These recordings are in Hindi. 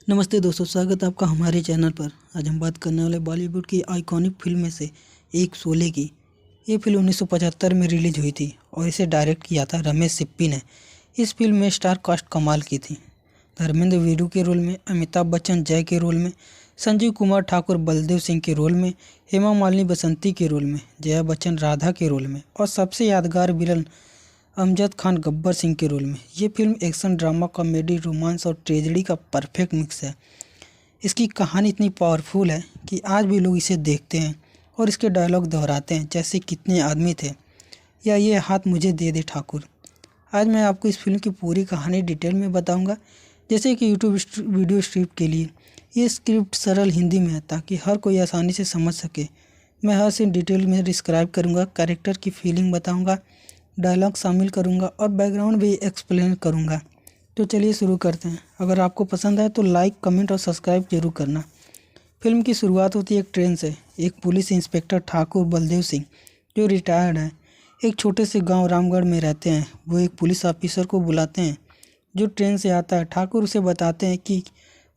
नमस्ते दोस्तों, स्वागत है आपका हमारे चैनल पर। आज हम बात करने वाले बॉलीवुड की आइकॉनिक फिल्म में से एक शोले की। ये फिल्म 1975 में रिलीज हुई थी और इसे डायरेक्ट किया था रमेश सिप्पी ने। इस फिल्म में स्टार कास्ट कमाल की थी। धर्मेंद्र वीरू के रोल में, अमिताभ बच्चन जय के रोल में, संजीव कुमार ठाकुर बलदेव सिंह के रोल में, हेमा मालिनी बसंती के रोल में, जया बच्चन राधा के रोल में और सबसे यादगार विलन अमजद खान गब्बर सिंह के रोल में। ये film action, drama, comedy, romance और ट्रेजेडी का परफेक्ट मिक्स है। इसकी कहानी इतनी पावरफुल है कि आज भी लोग इसे देखते हैं और इसके डायलॉग दोहराते हैं, जैसे कितने आदमी थे या ये हाथ मुझे दे दे ठाकुर। आज मैं आपको इस फिल्म की पूरी कहानी डिटेल में बताऊंगा, जैसे कि यूट्यूब वीडियो स्क्रिप्ट के लिए। ये स्क्रिप्ट सरल हिंदी में है ताकि हर कोई आसानी से समझ सके। मैं हर सीन डिटेल में डिस्क्राइब करूँगा, कैरेक्टर की फीलिंग बताऊँगा, डायलॉग शामिल करूंगा और बैकग्राउंड भी एक्सप्लेन करूंगा। तो चलिए शुरू करते हैं। अगर आपको पसंद आए तो लाइक, कमेंट और सब्सक्राइब जरूर करना। फिल्म की शुरुआत होती है एक ट्रेन से। एक पुलिस इंस्पेक्टर ठाकुर बलदेव सिंह, जो रिटायर्ड है, एक छोटे से गांव रामगढ़ में रहते हैं। वो एक पुलिस ऑफिसर को बुलाते हैं जो ट्रेन से आता है। ठाकुर उसे बताते हैं कि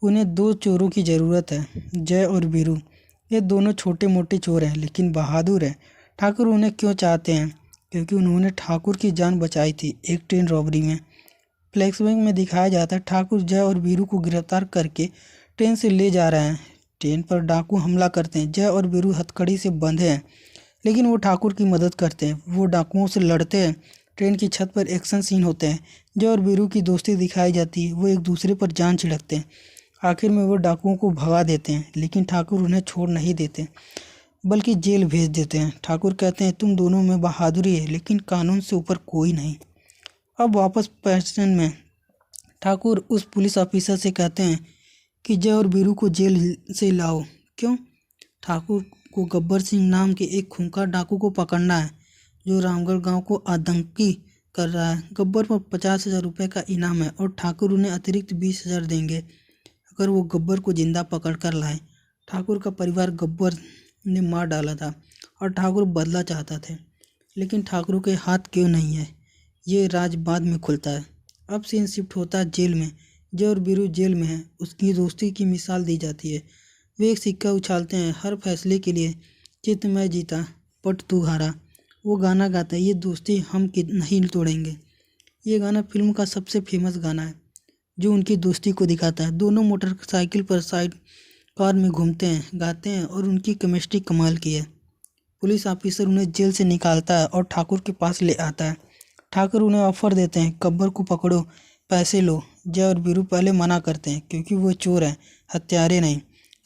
उन्हें दो चोरों की ज़रूरत है, जय और वीरू। ये दोनों छोटे मोटे चोर हैं लेकिन बहादुर हैं। ठाकुर उन्हें क्यों चाहते हैं? क्योंकि उन्होंने ठाकुर की जान बचाई थी एक ट्रेन रॉबरी में। फ्लैशबैक में दिखाया जाता है ठाकुर जय और वीरू को गिरफ्तार करके ट्रेन से ले जा रहे हैं। ट्रेन पर डाकू हमला करते हैं। जय और वीरू हथकड़ी से बंधे हैं लेकिन वो ठाकुर की मदद करते हैं। वो डाकुओं से लड़ते हैं। ट्रेन की छत पर एक्शन सीन होते हैं। जय और वीरू की दोस्ती दिखाई जाती है। वो एक दूसरे पर जान छिड़कते हैं। आखिर में वो डाकुओं को भगा देते हैं लेकिन ठाकुर उन्हें छोड़ नहीं देते बल्कि जेल भेज देते हैं। ठाकुर कहते हैं तुम दोनों में बहादुरी है लेकिन कानून से ऊपर कोई नहीं। अब वापस पैशन में ठाकुर उस पुलिस ऑफिसर से कहते हैं कि जय और वीरू को जेल से लाओ। क्यों? ठाकुर को गब्बर सिंह नाम के एक खूंखार डाकू को पकड़ना है जो रामगढ़ गांव को आतंकी कर रहा है। गब्बर पर 50,000 रुपये का इनाम है और ठाकुर उन्हें अतिरिक्त 20,000 देंगे अगर वो गब्बर को जिंदा पकड़ कर लाए। ठाकुर का परिवार गब्बर ने मार डाला था और ठाकुर बदला चाहता थे, लेकिन ठाकुर के हाथ क्यों नहीं है, ये राज बाद में खुलता है। अब सीन शिफ्ट होता है जेल में। जय और वीरू जेल में है। उसकी दोस्ती की मिसाल दी जाती है। वे एक सिक्का उछालते हैं हर फैसले के लिए। चित मैं जीता पट तू हारा। वो गाना गाता है, ये दोस्ती हम नहीं तोड़ेंगे। ये गाना फिल्म का सबसे फेमस गाना है जो उनकी दोस्ती को दिखाता है। दोनों मोटरसाइकिल पर साइड कार में घूमते हैं, गाते हैं और उनकी केमिस्ट्री कमाल की है। पुलिस ऑफिसर उन्हें जेल से निकालता है और ठाकुर के पास ले आता है। ठाकुर उन्हें ऑफर देते हैं, गब्बर को पकड़ो, पैसे लो। जय और वीरू पहले मना करते हैं क्योंकि वो चोर हैं, हत्यारे नहीं।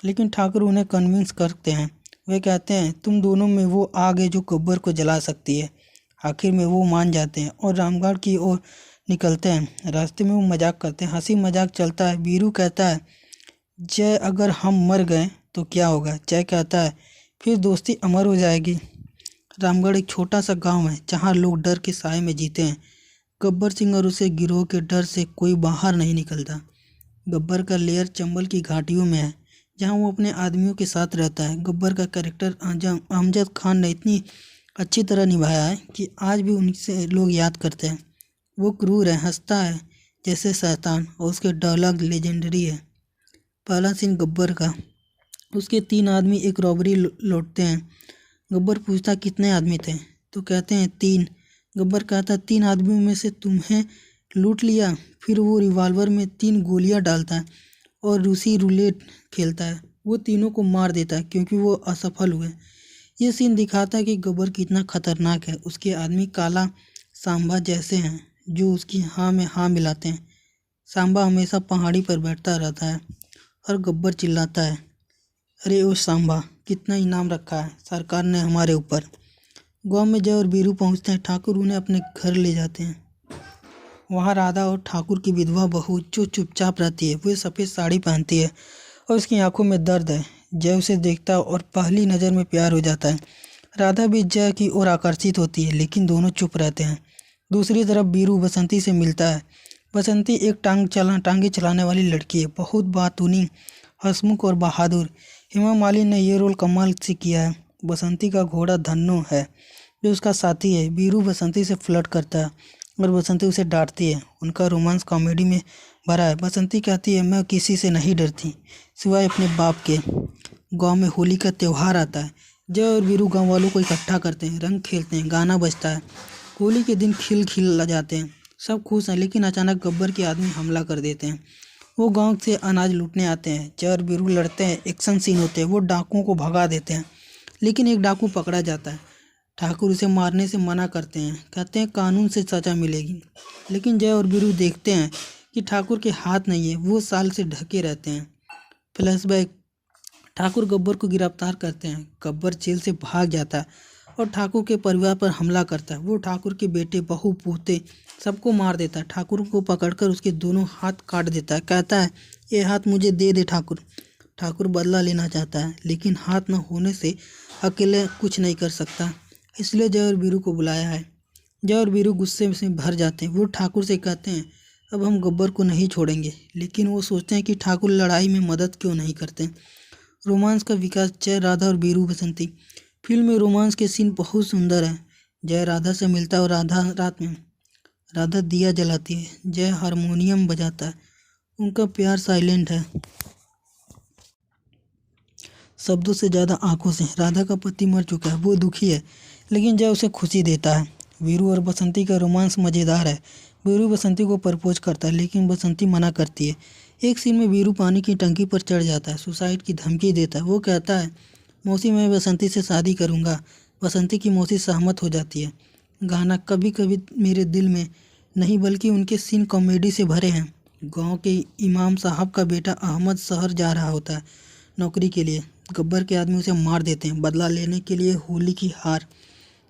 लेकिन ठाकुर उन्हें कन्विंस करते हैं। वे कहते हैं तुम दोनों में वो आग है जो गब्बर को जला सकती है। आखिर में वो मान जाते हैं और रामगढ़ की ओर निकलते हैं। रास्ते में वो मजाक करते हैं, हंसी मजाक चलता है। वीरू कहता है जय अगर हम मर गए तो क्या होगा? जय कहता है फिर दोस्ती अमर हो जाएगी। रामगढ़ एक छोटा सा गांव है जहां लोग डर के साए में जीते हैं। गब्बर सिंह और उसे गिरोह के डर से कोई बाहर नहीं निकलता। गब्बर का लेयर चंबल की घाटियों में है जहां वो अपने आदमियों के साथ रहता है। गब्बर का कैरेक्टर अमजद खान ने इतनी अच्छी तरह निभाया है कि आज भी उनसे लोग याद करते हैं। वो क्रूर है, हंसता है जैसे शैतान और उसके डायलॉग लेजेंडरी है। पहला सीन गब्बर का। उसके 3 आदमी एक रॉबरी लौटते हैं। गब्बर पूछता कितने आदमी थे तो कहते हैं 3। गब्बर कहता 3 आदमियों में से तुम्हें लूट लिया। फिर वो रिवॉल्वर में 3 गोलियां डालता है और रूसी रूलेट खेलता है। वो तीनों को मार देता है क्योंकि वो असफल हुए। ये सीन दिखाता है कि गब्बर कितना खतरनाक है। उसके आदमी काला सांबा जैसे हैं जो उसकी हाँ में हाँ मिलाते हैं। सांबा हमेशा पहाड़ी पर बैठता रहता है और गब्बर चिल्लाता है अरे ओ सांबा, कितना इनाम रखा है सरकार ने हमारे ऊपर। गांव में जय और वीरू पहुंचते हैं। ठाकुर उन्हें अपने घर ले जाते हैं। वहां राधा और ठाकुर की विधवा बहू जो चुपचाप रहती है, वो सफ़ेद साड़ी पहनती है और उसकी आंखों में दर्द है। जय उसे देखता है और पहली नज़र में प्यार हो जाता है। राधा भी जय की ओर आकर्षित होती है लेकिन दोनों चुप रहते हैं। दूसरी तरफ वीरू बसंती से मिलता है। बसंती एक टांगे चलाने वाली लड़की है, बहुत बातूनी, हंसमुख और बहादुर। हेमा मालिनी ने ये रोल कमाल से किया है। बसंती का घोड़ा धन्नो है जो उसका साथी है। वीरू बसंती से फ्लर्ट करता है और बसंती उसे डांटती है। उनका रोमांस कॉमेडी में भरा है। बसंती कहती है, मैं किसी से नहीं डरती सिवाय अपने बाप के। गांव में होली का त्यौहार आता है। जय और वीरू गांव वालों को इकट्ठा करते हैं, रंग खेलते हैं, गाना बजता है। होली के दिन खिल खिल जाते हैं, सब खुश हैं। लेकिन अचानक गब्बर के आदमी हमला कर देते हैं। वो गांव से अनाज लूटने आते हैं। जय और वीरू लड़ते हैं, एक्शन सीन होते हैं। वो डाकुओं को भगा देते हैं, लेकिन एक डाकू पकड़ा जाता है। ठाकुर उसे मारने से मना करते हैं, कहते हैं कानून से सजा मिलेगी। लेकिन जय और वीरू देखते हैं कि ठाकुर के हाथ नहीं है, वो साल से ढके रहते हैं। फ्लैशबैक, ठाकुर गब्बर को गिरफ्तार करते हैं। गब्बर जेल से भाग जाता है और ठाकुर के परिवार पर हमला करता है। वो ठाकुर के बेटे, बहू, पोते सबको मार देता है। ठाकुर को पकड़कर उसके दोनों हाथ काट देता है, कहता है ये हाथ मुझे दे दे ठाकुर। ठाकुर बदला लेना चाहता है, लेकिन हाथ न होने से अकेले कुछ नहीं कर सकता, इसलिए जय और वीरू को बुलाया है। जय और वीरू गुस्से से भर जाते हैं। वो ठाकुर से कहते हैं अब हम गब्बर को नहीं छोड़ेंगे, लेकिन वो सोचते हैं कि ठाकुर लड़ाई में मदद क्यों नहीं करते। रोमांस का विकास, जय, राधा और वीरू बसंती। फिल्म में रोमांस के सीन बहुत सुंदर है। जय राधा से मिलता है और राधा दिया जलाती है। जय हारमोनियम बजाता है। उनका प्यार साइलेंट है, शब्दों से ज़्यादा आंखों से। राधा का पति मर चुका है, वो दुखी है, लेकिन जय उसे खुशी देता है। वीरू और बसंती का रोमांस मज़ेदार है। वीरू बसंती को प्रपोज करता है, लेकिन बसंती मना करती है। एक सीन में वीरू पानी की टंकी पर चढ़ जाता है, सुसाइड की धमकी देता है। वो कहता है मौसी मैं बसंती से शादी करूँगा। बसंती की मौसी सहमत हो जाती है। गाना कभी कभी मेरे दिल में नहीं, बल्कि उनके सीन कॉमेडी से भरे हैं। गांव के इमाम साहब का बेटा अहमद शहर जा रहा होता है नौकरी के लिए। गब्बर के आदमी उसे मार देते हैं, बदला लेने के लिए होली की हार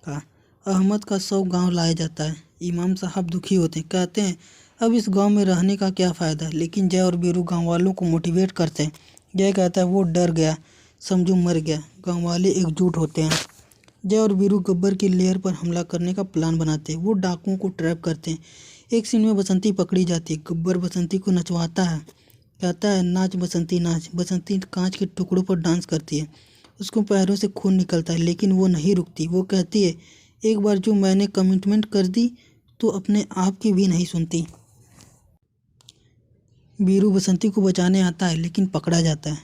का। अहमद का शव गांव लाया जाता है। इमाम साहब दुखी होते हैं, कहते हैं अब इस गांव में रहने का क्या फ़ायदा। लेकिन जय और वीरू गांव वालों को मोटिवेट करते हैं। जय कहता है वो डर गया, समझो मर गया। गांव वाले एकजुट होते हैं। जय और वीरू गब्बर की लेयर पर हमला करने का प्लान बनाते हैं। वो डाकुओं को ट्रैप करते हैं। एक सीन में बसंती पकड़ी जाती है। गब्बर बसंती को नचवाता है, कहता है नाच बसंती नाच। बसंती कांच के टुकड़ों पर डांस करती है। उसको पैरों से खून निकलता है, लेकिन वो नहीं रुकती। वो कहती है एक बार जो मैंने कमिटमेंट कर दी तो अपने आप की भी नहीं सुनती। वीरू बसंती को बचाने आता है, लेकिन पकड़ा जाता है।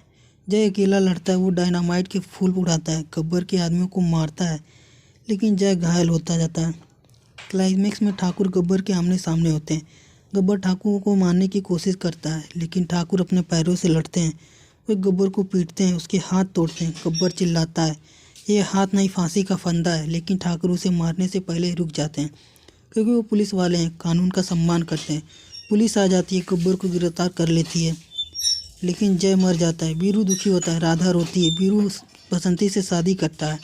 जय अकेला लड़ता है। वो डायनामाइट के फूल उड़ाता है, गब्बर के आदमियों को मारता है, लेकिन जय घायल होता जाता है। क्लाइमेक्स में ठाकुर गब्बर के आमने सामने होते हैं। गब्बर ठाकुर को मारने की कोशिश करता है, लेकिन ठाकुर अपने पैरों से लड़ते हैं। वे गब्बर को पीटते हैं, उसके हाथ तोड़ते हैं। गब्बर चिल्लाता है ये हाथ नहीं, फांसी का फंदा है। लेकिन ठाकुर उसे मारने से पहले रुक जाते हैं, क्योंकि वो पुलिस वाले हैं, कानून का सम्मान करते हैं। पुलिस आ जाती है, गब्बर को गिरफ्तार कर लेती है, लेकिन जय मर जाता है। वीरू दुखी होता है, राधा रोती है। वीरू बसंती से शादी करता है,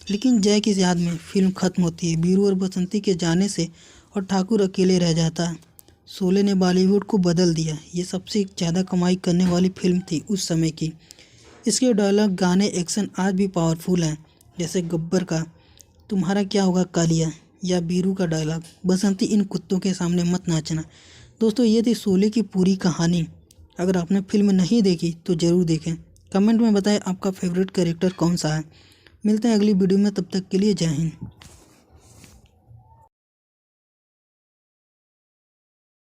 लेकिन जय की याद में फिल्म खत्म होती है। वीरू और बसंती के जाने से और ठाकुर अकेले रह जाता है। शोले ने बॉलीवुड को बदल दिया। ये सबसे ज़्यादा कमाई करने वाली फिल्म थी उस समय की। इसके डायलॉग, गाने, एक्शन आज भी पावरफुल हैं, जैसे गब्बर का तुम्हारा क्या होगा कालिया, या वीरू का डायलॉग बसंती इन कुत्तों के सामने मत नाचना। दोस्तों ये थी शोले की पूरी कहानी। अगर आपने फिल्म नहीं देखी तो ज़रूर देखें। कमेंट में बताएं आपका फेवरेट कैरेक्टर कौन सा है। मिलते हैं अगली वीडियो में, तब तक के लिए जय हिंद।